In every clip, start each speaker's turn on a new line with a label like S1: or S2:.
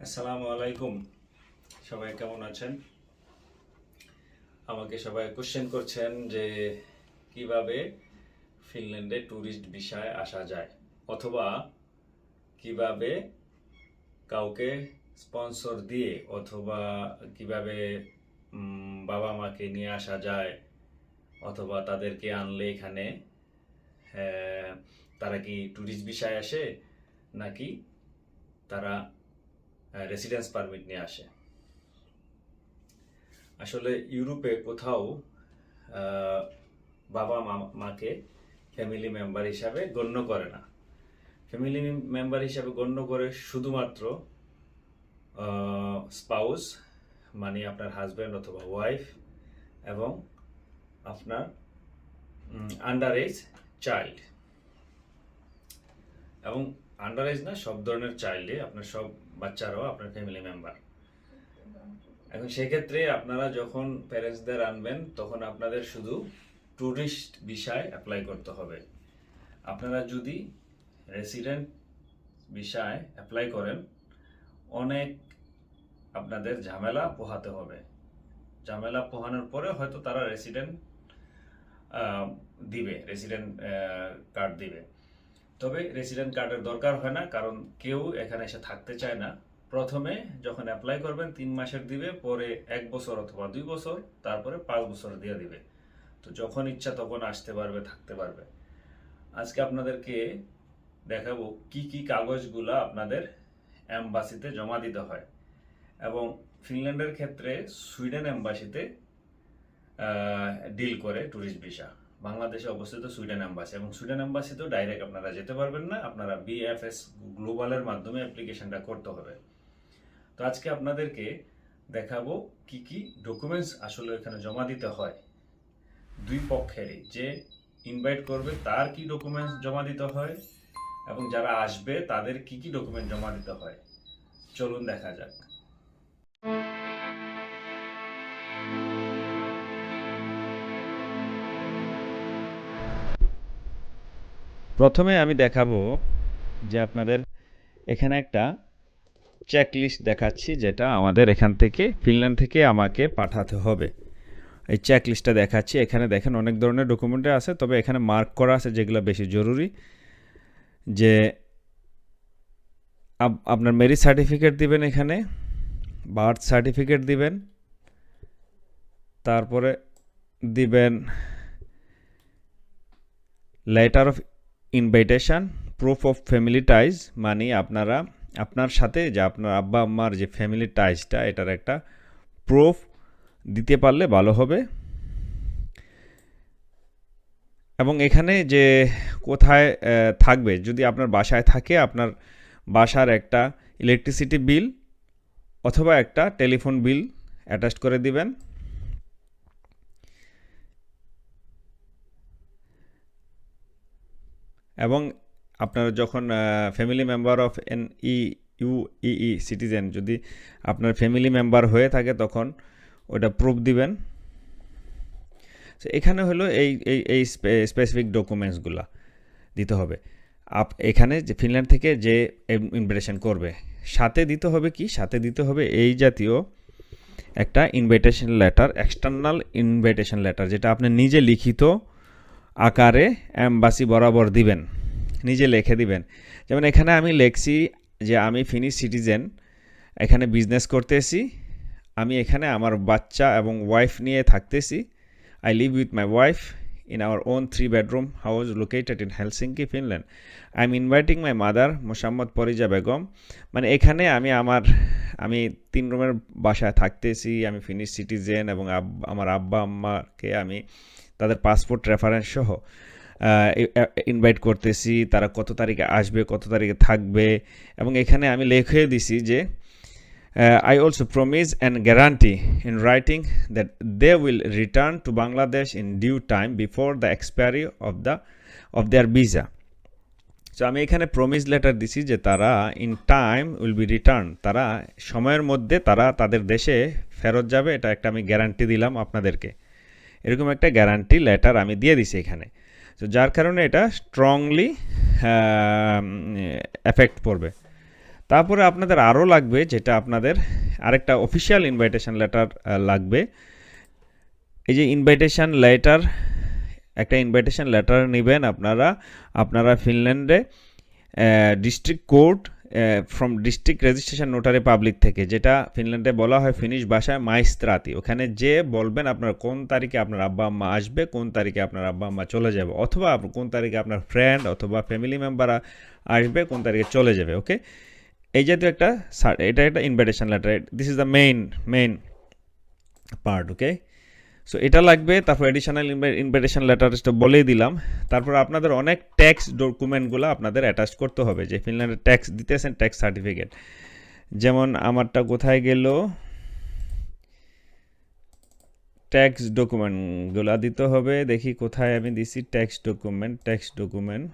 S1: আসসালামু আলাইকুম। সবাই কেমন আছেন? আমাকে সবাই কোশ্চেন করছেন যে কিভাবে ফিনল্যান্ডে ট্যুরিস্ট ভিসায় আসা যায়, অথবা কিভাবে কাউকে স্পন্সর দিয়ে, অথবা কিভাবে বাবা মাকে নিয়ে আসা যায়, অথবা তাদেরকে আনলে এখানে তারা কি ট্যুরিস্ট ভিসায় আসে নাকি তারা রেসিডেন্স পারমিট নিয়ে আসে। আসলে ইউরোপে কোথাও বাবা মাকে ফ্যামিলি মেম্বার হিসাবে গণ্য করে না। ফ্যামিলি মেম্বার হিসাবে গণ্য করে শুধুমাত্র স্পাউস, মানে আপনার হাজব্যান্ড অথবা ওয়াইফ, এবং আপনার আন্ডার এজ চাইল্ড, এবং আন্ডার এজ না, সব ধরনের চাইল্ডে, আপনার সব বাচ্চারাও আপনার ফ্যামিলি মেম্বার। এখন সেক্ষেত্রে আপনারা যখন প্যারেন্টসদের আনবেন তখন আপনাদের শুধু ট্যুরিস্ট ভিসায় অ্যাপ্লাই করতে হবে। আপনারা যদি রেসিডেন্ট ভিসায় অ্যাপ্লাই করেন অনেক আপনাদের ঝামেলা পোহাতে হবে। ঝামেলা পোহানোর পরে হয়তো তারা রেসিডেন্ট দিবে, রেসিডেন্ট কার্ড দিবে। তবে রেসিডেন্ট কার্ডের দরকার হয় না, কারণ কেউ এখানে এসে থাকতে চায় না। প্রথমে যখন অ্যাপ্লাই করবেন 3 মাসের দিবে, পরে 1 বছর অথবা 2 বছর, তারপরে 5 বছর দিয়ে দিবে। তো যখন ইচ্ছা তখন আসতে পারবে, থাকতে পারবে। আজকে আপনাদেরকে দেখাবো কি কি কাগজগুলো আপনাদের এম্বাসিতে জমা দিতে হয়, এবং ফিনল্যান্ডের ক্ষেত্রে সুইডেন এম্বাসিতে ডিল করে ট্যুরিস্ট ভিসা। বাংলাদেশে অবস্থিত সুইডেন এম্বাসি, এবং সুইডেন এম্বাসিতেও ডাইরেক্ট আপনারা যেতে পারবেন না, আপনারা বিএফএস গ্লোবালের মাধ্যমে অ্যাপ্লিকেশনটা করতে হবে। তো আজকে আপনাদেরকে দেখাবো কি কি ডকুমেন্টস আসলে এখানে জমা দিতে হয়। দুই পক্ষেরই, যে ইনভাইট করবে তার কি ডকুমেন্টস জমা দিতে হয়, এবং যারা আসবে তাদের কি কি ডকুমেন্ট জমা দিতে হয়। চলুন দেখা যাক। প্রথমে আমি দেখাবো যে আপনাদের এখানে একটা চেকলিস্ট দেখাচ্ছি, যেটা আমাদের এখান থেকে ফিনল্যান্ড থেকে আমাকে পাঠাতে হবে। এই চেকলিস্টটা দেখাচ্ছি। এখানে দেখেন অনেক ধরনের ডকুমেন্ট আছে, তবে এখানে মার্ক করা আছে যেগুলো বেশি জরুরি। যে আপনার ম্যারেজ সার্টিফিকেট দিবেন, এখানে বার্থ সার্টিফিকেট দিবেন, তারপরে দিবেন letter of invitation, proof of family ties, মানে আপনার সাথে যে আপনার আব্বা আম্মার যে ফ্যামিলি টাইজটা, এটার একটা প্রুফ দিতে পারলে ভালো হবে। এবং এখানে যে কোথায় থাকবে, যদি আপনার বাসায় থাকে আপনার বাসার একটা ইলেকট্রিসিটি বিল অথবা একটা টেলিফোন বিল অ্যাটাচ করে দিবেন। এবং আপনার যখন family member of N UE citizen, যদি আপনার ফ্যামিলি মেম্বার হয়ে থাকে তখন ওটা প্রুফ দিবেন। এখানে হলো এই স্পেসিফিক ডকুমেন্টসগুলো দিতে হবে। এখানে যে ফিনল্যান্ড থেকে যে ইনভাইটেশন করবে, সাথে দিতে হবে কি, সাথে দিতে হবে এই জাতীয় একটা invitation letter, external invitation letter, যেটা আপনি নিজে লিখিত আকারে এম্বাসি বরাবর দিবেন, নিজে লিখে দিবেন। যেমন এখানে আমি লিখছি যে আমি ফিনিশ সিটিজেন, এখানে বিজনেস করতেছি, আমি এখানে আমার বাচ্চা এবং ওয়াইফ নিয়ে থাকতেছি। I live with my wife in our own 3-bedroom house located in Helsinki, Finland. I'm inviting my mother, Mohammad Porija Begum. মানে এখানে আমি 3 রুমের বাসায় থাকতেছি, আমি ফিনিশ সিটিজেন, এবং আমার আব্বা আম্মাকে আমি তাদের পাসপোর্ট রেফারেন্স সহ ইনভাইট করতেছি। তারা কত তারিখে আসবে, কত তারিখে থাকবে, এবং এখানে আমি লিখে দিছি যে I also promise and guarantee in writing that they will return to Bangladesh in due time before the expiry of their visa. So আমি এখানে প্রমিস লেটার দিছি যে তারা in time will be return, তারা সময়ের মধ্যে তারা তাদের দেশে ফেরত যাবে, এটা একটা আমি গ্যারান্টি দিলাম আপনাদেরকে। এরকম একটা গ্যারান্টি লেটার আমি দিয়ে দিছি এখানে। তো যার কারণে এটা স্ট্রংলি এফেক্ট পড়বে। তারপরে আপনাদের আরও লাগবে, যেটা আপনাদের আরেকটা অফিসিয়াল ইনভাইটেশন লেটার লাগবে। এই যে ইনভাইটেশন লেটার, একটা ইনভাইটেশন লেটার নেবেন আপনারা ফিনল্যান্ডে district court from district registration notary public থেকে, যেটা ফিনল্যান্ডে বলা হয় ফিনিশ ভাষায় মাইস্ত্রাতি। ওখানে যে বলবেন আপনার কোন তারিখে আপনার আব্বা আম্মা আসবে, কোন তারিখে আপনার আব্বা আম্মা চলে যাবে, অথবা কোন তারিখে আপনার ফ্রেন্ড অথবা ফ্যামিলি মেম্বার আসবে, কোন তারিখে চলে যাবে। ওকে, এই জাতীয় এটা একটা invitation letter. This is the main part. Okay, so এটা লাগবে। তারপর এডিশনাল ইনভাইটেশন লেটারটা বলেই দিলাম। তারপর আপনাদের অনেক ট্যাক্স ডকুমেন্টগুলো আপনাদের অ্যাটাচ করতে হবে, যে ফিনল্যান্ডের ট্যাক্স দিতেছেন, ট্যাক্স সার্টিফিকেট। যেমন আমারটা কোথায় গেল, ট্যাক্স ডকুমেন্টগুলো দিতে হবে। দেখি কোথায় আমি দিছি ট্যাক্স ডকুমেন্ট।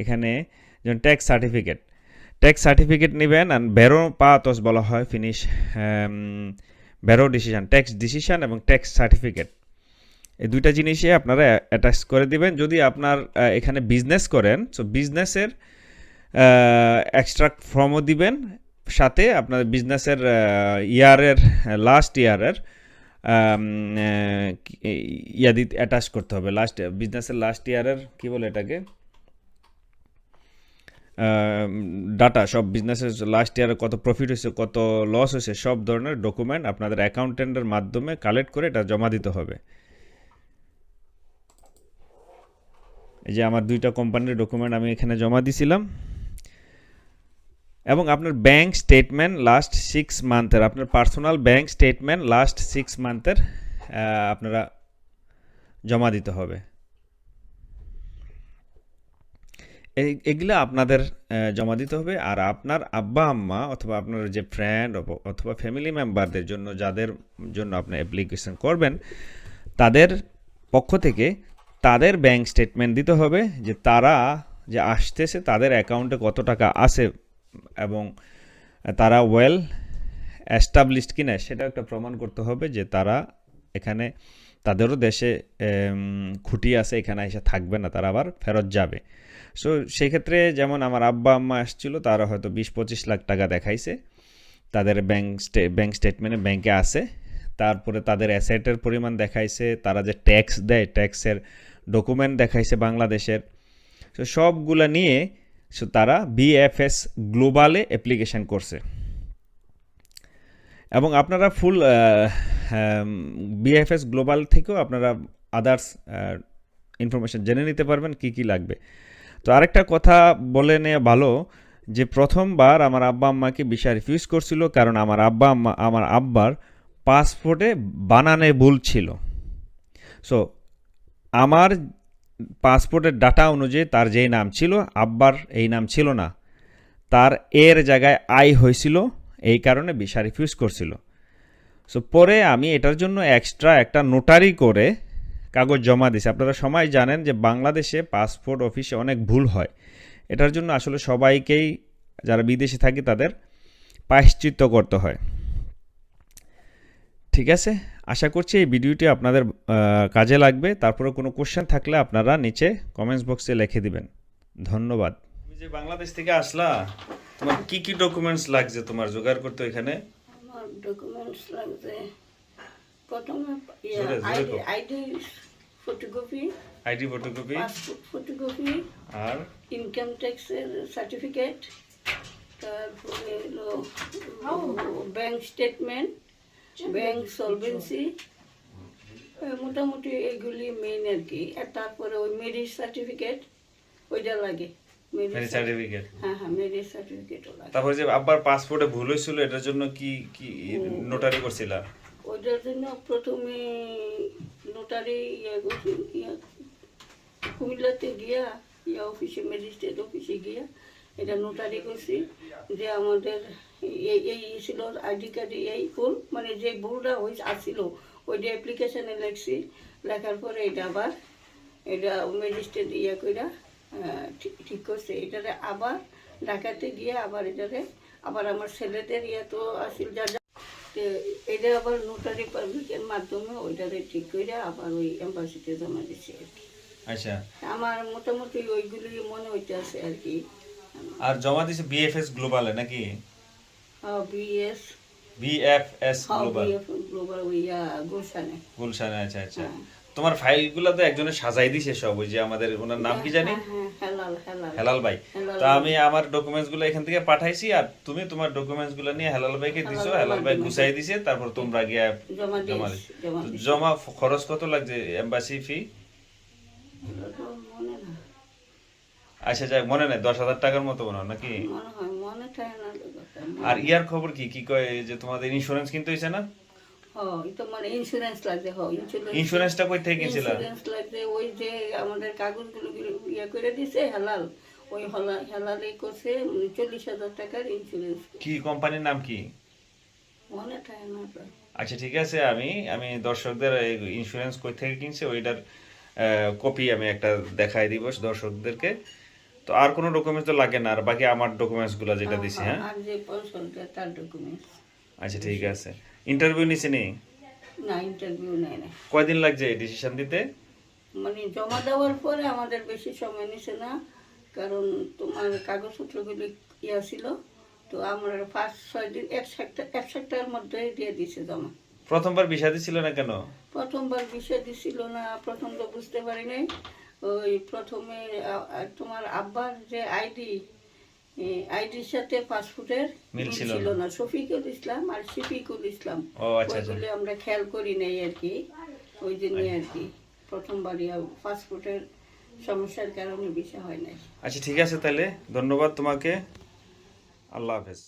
S1: এখানে যেমন ট্যাক্স সার্টিফিকেট নেবেন। আর বেরো পাতস বলা হয় ফিনিশ, বেরো ডিসিশন, ট্যাক্স ডিসিশন এবং ট্যাক্স সার্টিফিকেট, এই দুইটা জিনিসে আপনারা অ্যাটাচ করে দিবেন। যদি আপনার এখানে বিজনেস করেন, সো বিজনেসের এক্সট্রাক্ট ফর্মও দিবেন, সাথে আপনার বিজনেসের লাস্ট ইয়ারের দিতে অ্যাটাচ করতে হবে। বিজনেসের লাস্ট ইয়ারের কী বলে এটাকে, ডাটা, সব বিজনেসের লাস্ট ইয়ারে কত প্রফিট হয়েছে, কত লস হয়েছে, সব ধরনের ডকুমেন্ট আপনাদের অ্যাকাউন্টেন্টের মাধ্যমে কালেক্ট করে এটা জমা দিতে হবে। এই যে আমার দুইটা কোম্পানির ডকুমেন্ট আমি এখানে জমা দিছিলাম। এবং আপনার ব্যাংক স্টেটমেন্ট লাস্ট 6 মান্থের, আপনার পার্সোনাল ব্যাংক স্টেটমেন্ট লাস্ট 6 মান্থের আপনারা জমা দিতে হবে। এগুলো আপনাদের জমা দিতে হবে। আর আপনার আব্বা আম্মা অথবা আপনার যে ফ্রেন্ড অথবা ফ্যামিলি মেম্বারদের জন্য, যাদের জন্য আপনি অ্যাপ্লিকেশন করবেন, তাদের পক্ষ থেকে তাদের ব্যাংক স্টেটমেন্ট দিতে হবে, যে তারা যে আসতেছে তাদের অ্যাকাউন্টে কত টাকা আছে এবং তারা ওয়েল এস্টাবলিশড কিনা, সেটা একটা প্রমাণ করতে হবে যে তারা এখানে, তাদেরও দেশে খুঁটি আছে, এখানে এসে থাকবে না, তারা আবার ফেরত যাবে। সো সেক্ষেত্রে যেমন আমার আব্বা আম্মা আসছিল, তারা হয়তো 20-25 লাখ টাকা দেখাইছে তাদের ব্যাংক স্টেটমেন্টে, ব্যাংকে আছে। তারপরে তাদের অ্যাসেটের পরিমাণ দেখাইছে, তারা যে ট্যাক্স দেয় ট্যাক্সের ডকুমেন্ট দেখাইছে বাংলাদেশের। সো সবগুলা নিয়ে তারা বিএফএস গ্লোবালে অ্যাপ্লিকেশান করছে। এবং আপনারা ফুল বিএফএস গ্লোবাল থেকেও আপনারা আদার্স ইনফরমেশান জেনে নিতে পারবেন কি কি লাগবে। তো আরেকটা কথা বলে নেওয়া ভালো, যে প্রথমবার আমার আব্বা আম্মাকে ভিসা রিফিউজ করছিল, কারণ আমার আব্বার পাসপোর্টে বানানে ভুল ছিল। সো আমার পাসপোর্টের ডাটা অনুযায়ী তার যেই নাম ছিল, আব্বার এই নাম ছিল না, তার এর জায়গায় আই হয়েছিল, এই কারণে ভিসা রিফিউজ করছিল। সো পরে আমি এটার জন্য এক্সট্রা একটা নোটারি করে কাগজ জমা দিছি। আপনারা সবাই জানেন যে বাংলাদেশে পাসপোর্ট অফিসে অনেক ভুল হয়। এটার জন্য আসলে সবাইকেই, যারা বিদেশে থাকে, তাদের প্রায়শ্চিত্ত করতে হয়। ঠিক আছে, আশা করছি এই ভিডিওটি আপনাদের কাজে লাগবে। তারপরে কোনো কোশ্চেন থাকলে আপনারা নিচে কমেন্টস বক্সে লিখে দিবেন। ধন্যবাদ। তুমি যে বাংলাদেশ থেকে আসলা, তোমার কি কি ডকুমেন্টস লাগছে তোমার জোগাড় করতে এখানে?
S2: আমার ডকুমেন্টস লাগছে প্রথমে আইডি ফটোকপি, পাসপোর্ট ফটোকপি, আর ইনকাম ট্যাক্সের সার্টিফিকেট, তারপরে হলো ব্যাংক স্টেটমেন্ট, ব্যাংক সলভেন্সি, মোটামুটি এগুলি মেইন আর কি। আর তারপরে ওই মেরিজ সার্টিফিকেট, ওইটা লাগে।
S1: সার্টিফিকেট,
S2: হ্যাঁ হ্যাঁ, মেরিজ সার্টিফিকেটও লাগে।
S1: তারপরে যে আব্বার পাসপোর্টে ভুল হয়েছিল, এটার জন্য কি কি নোটারি করছিলা?
S2: ওইটার জন্য প্রথমে নোটারি কুমিল্লাতে গিয়া অফিসে, ম্যাজিস্ট্রেট অফিসে গিয়া এটা নোটারি করছি, যে আমাদের এই ছিল আইডি কার্ডে এই ভুল, মানে যে ভুলটা আসছিল ওইটা অ্যাপ্লিকেশানে লেখছি। লেখার পরে এটা আবার ম্যাজিস্ট্রেট কইরা ঠিক করছে। এটারে আবার ঢাকাতে গিয়ে আবার এটারে আবার আমার ছেলেদের তো আসিল, যা এটা আবার নোটারি পাবলিকের মাধ্যমে ওইটারে ঠিক করে আবার ওই এম্বাসিতে জমা দিচ্ছে আর কি।
S1: আচ্ছা,
S2: আমার মোটামুটি ওইগুলি মনে হইতে আছে আর কি।
S1: আর জমা দিছে বিএফএস গ্লোবালে নাকি?
S2: বিএস
S1: বিএফএস গ্লোবাল
S2: গ্লোবাল গুলশানে।
S1: গুলশানে, আচ্ছা আচ্ছা।
S2: হ্যাঁ।
S1: তোমার ফাইলগুলো তো একজনে সাজাই দিছে সব, ওই যে আমাদের ওনার নাম কি জানি,
S2: হ্যাঁ, হেলাল হেলাল
S1: হেলাল ভাই।
S2: হেলাল
S1: তো আমি আমার ডকুমেন্টস গুলো এখান থেকে পাঠাইছি, আর তুমি তোমার ডকুমেন্টস গুলো নিয়ে হেলাল ভাইকে দিছো, হেলাল ভাই গুছাই দিছে, তারপর তোমরা গিয়া
S2: জমা
S1: জমা
S2: দিয়েছি,
S1: দিছো।
S2: জমা
S1: তো
S2: দিয়েছি।
S1: জমা খরচ কত লাগছে, এম্বাসি ফি?
S2: এটা তো মনে না,
S1: আচ্ছা যাক, মনে নাই, 10,000 টাকার মতো মনে হয় নাকি?
S2: মনে হয় মনে থাকে না তো কথা।
S1: আর ইয়ার খবর কি কি কয়, এই যে তোমাদের ইন্স্যুরেন্স কিনতে হইছে না?
S2: এটা মানে ইন্স্যুরেন্স লাগবে,
S1: ইন্স্যুরেন্সটা কই থেকে কিনছিলা?
S2: ইন্স্যুরেন্স লাগবে, ওই যে আমাদের কাগজগুলো ইয়ে করে দিছে হেলাল, ওই হেলালে করছে 40,000 টাকার ইন্স্যুরেন্স।
S1: কি কোম্পানির নাম কি?
S2: মনে থাকে না তো।
S1: আচ্ছা ঠিক আছে, আমি আমি দর্শকদের ইন্স্যুরেন্স কই থেকে কিনছে ওইটার কপি আমি একটা দেখাই দিব দর্শকদেরকে। তো আর কোনো ডকুমেন্টস তো লাগে না, আর বাকি আমার ডকুমেন্টস গুলো যেটা দিছি। হ্যাঁ
S2: আর যে পয়সা তার ডকুমেন্টস।
S1: আচ্ছা ঠিক আছে। ইন্টারভিউ নিছি নি?
S2: না, ইন্টারভিউ নেয় না।
S1: কয়দিন লাগছে ডিসিশন দিতে?
S2: মানে জমা দেওয়ার পরে আমাদের বেশি সময় নিছে না, কারণ তোমার কাগজপত্রগুলি ইয়া ছিল, তো আমরা 5-6 দিন, এক সপ্তাহের মধ্যে দিয়ে দিছে জমা।
S1: প্রথমবার ভিসা দিছিল না কেন?
S2: প্রথমবার বিষয় দিছিল না, প্রথম তো বুঝতে পারি নাই। ওই প্রথমে তোমার আব্বার যে আইডির সাথে পাসপোর্টের
S1: মিল
S2: মিল
S1: ছিল
S2: ছিল
S1: না।
S2: না, শফিকুল ইসলাম আর শিফিকুল ইসলাম,
S1: ও আচ্ছা আচ্ছা।
S2: ওইগুলি আমরা খেয়াল করি নাই আর কি, ওই জন্যই আর কি প্রথমবারই পাসপোর্টের সমস্যার কারণে বিষয় হয় নাই।
S1: আচ্ছা ঠিক আছে, তাহলে ধন্যবাদ তোমাকে, আল্লাহ হাফেজ।